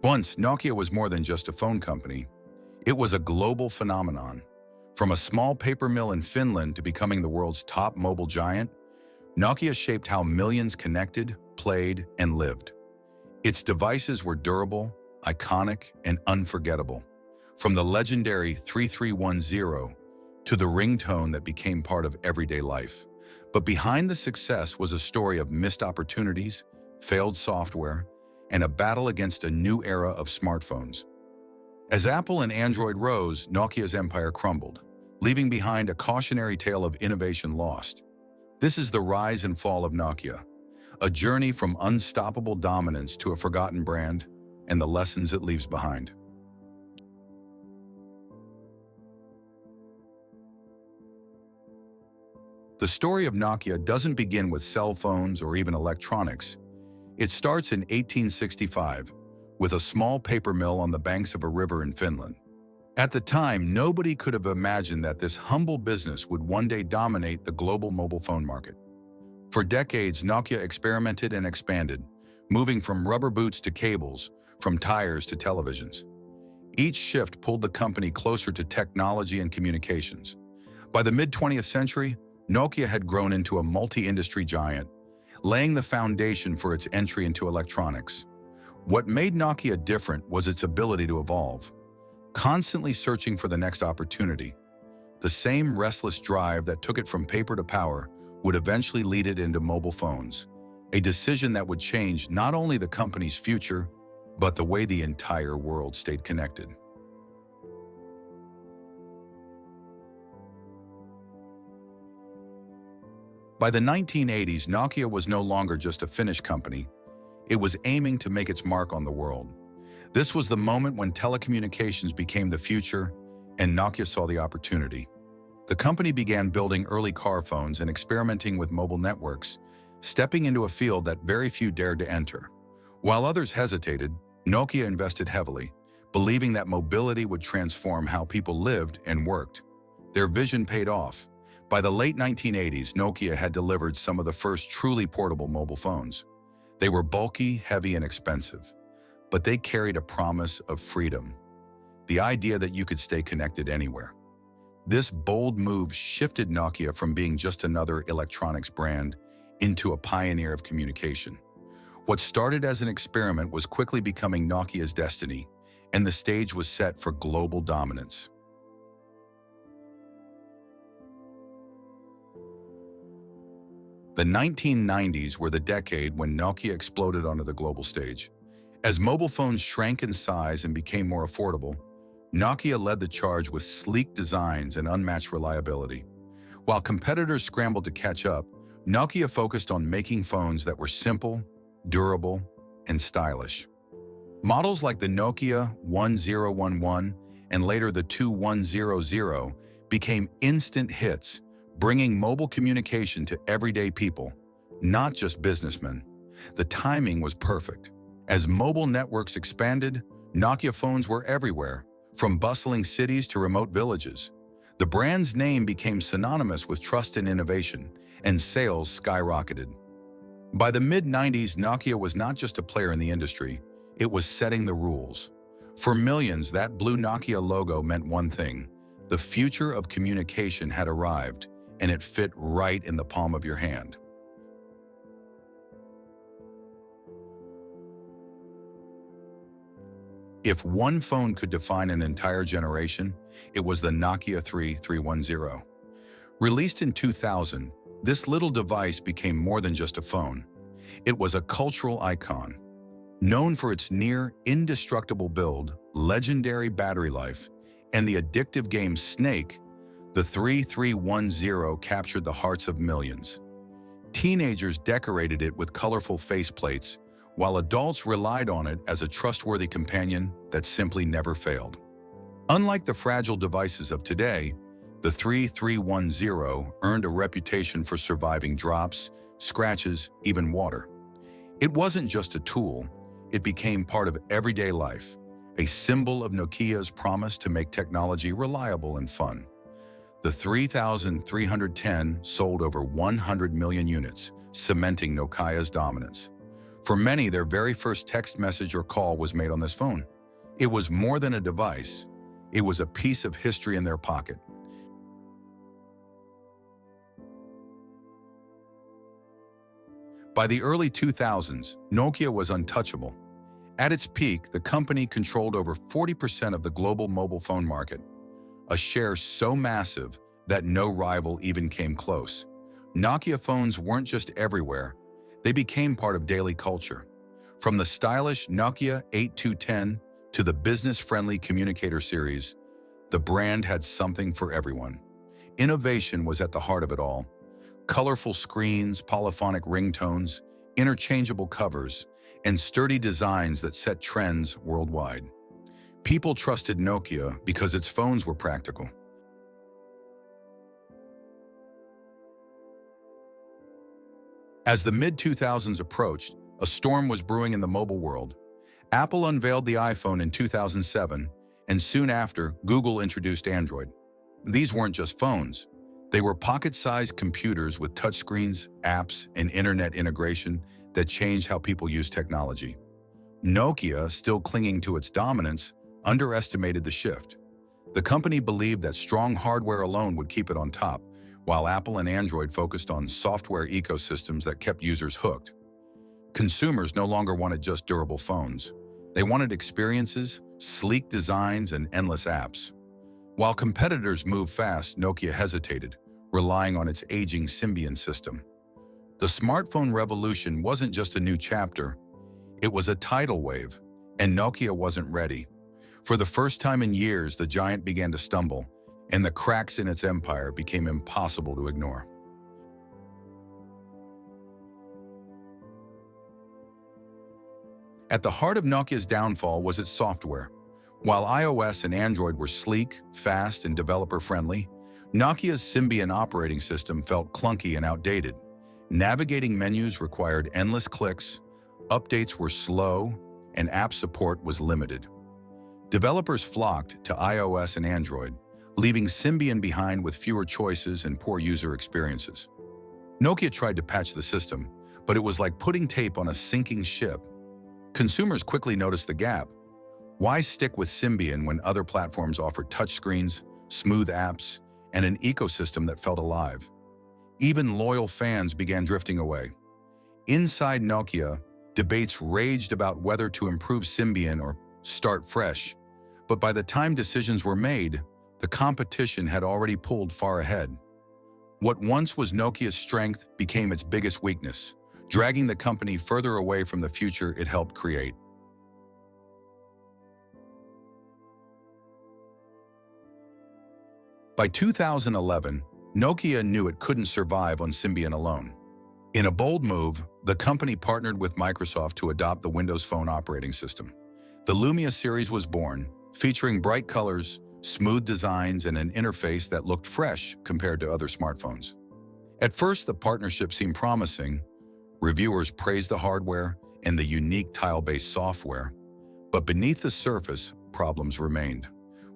Once, Nokia was more than just a phone company. It was a global phenomenon. From a small paper mill in Finland to becoming the world's top mobile giant, Nokia shaped how millions connected, played, and lived. Its devices were durable, iconic, and unforgettable. From the legendary 3310 to the ringtone that became part of everyday life. But behind the success was a story of missed opportunities, failed software, and a battle against a new era of smartphones. As Apple and Android rose, Nokia's empire crumbled, leaving behind a cautionary tale of innovation lost. This is the rise and fall of Nokia, a journey from unstoppable dominance to a forgotten brand, and the lessons it leaves behind. The story of Nokia doesn't begin with cell phones or even electronics. It starts in 1865 with a small paper mill on the banks of a river in Finland. At the time, nobody could have imagined that this humble business would one day dominate the global mobile phone market. For decades, Nokia experimented and expanded, moving from rubber boots to cables, from tires to televisions. Each shift pulled the company closer to technology and communications. By the mid-20th century, Nokia had grown into a multi-industry giant, laying the foundation for its entry into electronics. What made Nokia different was its ability to evolve, constantly searching for the next opportunity. The same restless drive that took it from paper to power would eventually lead it into mobile phones, a decision that would change not only the company's future, but the way the entire world stayed connected. By the 1980s, Nokia was no longer just a Finnish company. It was aiming to make its mark on the world. This was the moment when telecommunications became the future, and Nokia saw the opportunity. The company began building early car phones and experimenting with mobile networks, stepping into a field that very few dared to enter. While others hesitated, Nokia invested heavily, believing that mobility would transform how people lived and worked. Their vision paid off. By the late 1980s, Nokia had delivered some of the first truly portable mobile phones. They were bulky, heavy, and expensive, but they carried a promise of freedom, the idea that you could stay connected anywhere. This bold move shifted Nokia from being just another electronics brand into a pioneer of communication. What started as an experiment was quickly becoming Nokia's destiny, and the stage was set for global dominance. The 1990s were the decade when Nokia exploded onto the global stage. As mobile phones shrank in size and became more affordable, Nokia led the charge with sleek designs and unmatched reliability. While competitors scrambled to catch up, Nokia focused on making phones that were simple, durable, and stylish. Models like the Nokia 1011 and later the 2100 became instant hits, bringing mobile communication to everyday people, not just businessmen. The timing was perfect. As mobile networks expanded, Nokia phones were everywhere, from bustling cities to remote villages. The brand's name became synonymous with trust and innovation, and sales skyrocketed. By the mid-90s, Nokia was not just a player in the industry, it was setting the rules. For millions, that blue Nokia logo meant one thing: the future of communication had arrived, and it fit right in the palm of your hand. If one phone could define an entire generation, it was the Nokia 3310. Released in 2000, this little device became more than just a phone. It was a cultural icon. Known for its near indestructible build, legendary battery life, and the addictive game Snake, the 3310 captured the hearts of millions. Teenagers decorated it with colorful faceplates, while adults relied on it as a trustworthy companion that simply never failed. Unlike the fragile devices of today, the 3310 earned a reputation for surviving drops, scratches, even water. It wasn't just a tool, it became part of everyday life, a symbol of Nokia's promise to make technology reliable and fun. The 3310 sold over 100 million units, cementing Nokia's dominance. For many, their very first text message or call was made on this phone. It was more than a device. It was a piece of history in their pocket. By the early 2000s, Nokia was untouchable. At its peak, the company controlled over 40% of the global mobile phone market, a share so massive that no rival even came close. Nokia phones weren't just everywhere, they became part of daily culture. From the stylish Nokia 8210 to the business-friendly Communicator series, the brand had something for everyone. Innovation was at the heart of it all. Colorful screens, polyphonic ringtones, interchangeable covers, and sturdy designs that set trends worldwide. People trusted Nokia because its phones were practical. As the mid-2000s approached, a storm was brewing in the mobile world. Apple unveiled the iPhone in 2007, and soon after, Google introduced Android. These weren't just phones. They were pocket-sized computers with touchscreens, apps, and internet integration that changed how people use technology. Nokia, still clinging to its dominance, underestimated the shift. The company believed that strong hardware alone would keep it on top, while Apple and Android focused on software ecosystems that kept users hooked. Consumers no longer wanted just durable phones. They wanted experiences, sleek designs, and endless apps. While competitors moved fast, Nokia hesitated, relying on its aging Symbian system. The smartphone revolution wasn't just a new chapter, it was a tidal wave, and Nokia wasn't ready. For the first time in years, the giant began to stumble, and the cracks in its empire became impossible to ignore. At the heart of Nokia's downfall was its software. While iOS and Android were sleek, fast, and developer-friendly, Nokia's Symbian operating system felt clunky and outdated. Navigating menus required endless clicks, updates were slow, and app support was limited. Developers flocked to iOS and Android, leaving Symbian behind with fewer choices and poor user experiences. Nokia tried to patch the system, but it was like putting tape on a sinking ship. Consumers quickly noticed the gap. Why stick with Symbian when other platforms offered touchscreens, smooth apps, and an ecosystem that felt alive? Even loyal fans began drifting away. Inside Nokia, debates raged about whether to improve Symbian or start fresh. But by the time decisions were made, the competition had already pulled far ahead. What once was Nokia's strength became its biggest weakness, dragging the company further away from the future it helped create. By 2011, Nokia knew it couldn't survive on Symbian alone. In a bold move, the company partnered with Microsoft to adopt the Windows Phone operating system. The Lumia series was born, featuring bright colors, smooth designs, and an interface that looked fresh compared to other smartphones. At first, the partnership seemed promising. Reviewers praised the hardware and the unique tile-based software. But beneath the surface, problems remained.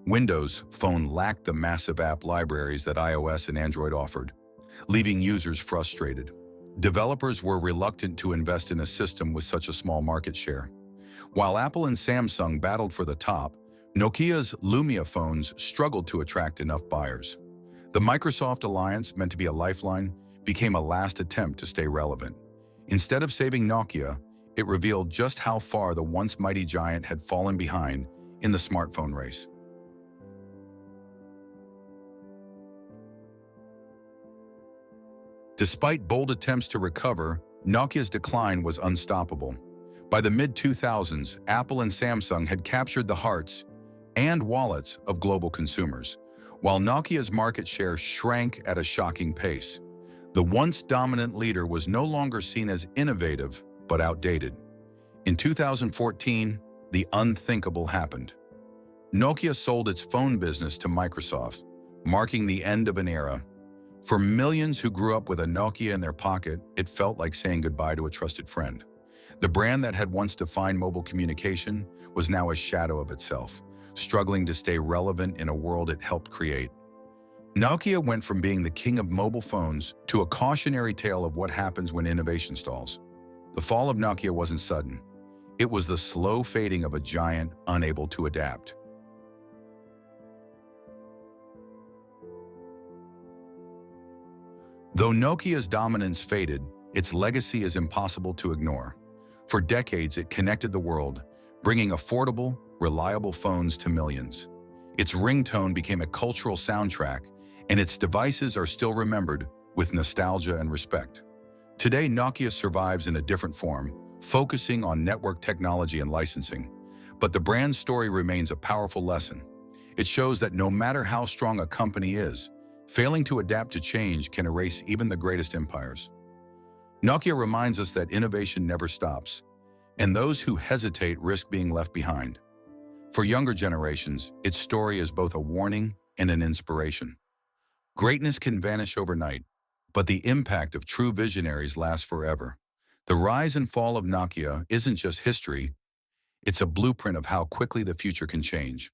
Windows Phone lacked the massive app libraries that iOS and Android offered, leaving users frustrated. Developers were reluctant to invest in a system with such a small market share. While Apple and Samsung battled for the top, Nokia's Lumia phones struggled to attract enough buyers. The Microsoft alliance, meant to be a lifeline, became a last attempt to stay relevant. Instead of saving Nokia, it revealed just how far the once mighty giant had fallen behind in the smartphone race. Despite bold attempts to recover, Nokia's decline was unstoppable. By the mid-2000s, Apple and Samsung had captured the hearts and wallets of global consumers, while Nokia's market share shrank at a shocking pace. The once dominant leader was no longer seen as innovative, but outdated. In 2014, the unthinkable happened. Nokia sold its phone business to Microsoft, marking the end of an era. For millions who grew up with a Nokia in their pocket, it felt like saying goodbye to a trusted friend. The brand that had once defined mobile communication was now a shadow of itself, struggling to stay relevant in a world it helped create. Nokia went from being the king of mobile phones to a cautionary tale of what happens when innovation stalls. The fall of Nokia wasn't sudden. It was the slow fading of a giant unable to adapt. Though Nokia's dominance faded, its legacy is impossible to ignore. For decades, it connected the world, bringing affordable, reliable phones to millions. Its ringtone became a cultural soundtrack, and its devices are still remembered with nostalgia and respect. Today, Nokia survives in a different form, focusing on network technology and licensing. But the brand's story remains a powerful lesson. It shows that no matter how strong a company is, failing to adapt to change can erase even the greatest empires. Nokia reminds us that innovation never stops, and those who hesitate risk being left behind. For younger generations, its story is both a warning and an inspiration. Greatness can vanish overnight, but the impact of true visionaries lasts forever. The rise and fall of Nokia isn't just history, it's a blueprint of how quickly the future can change.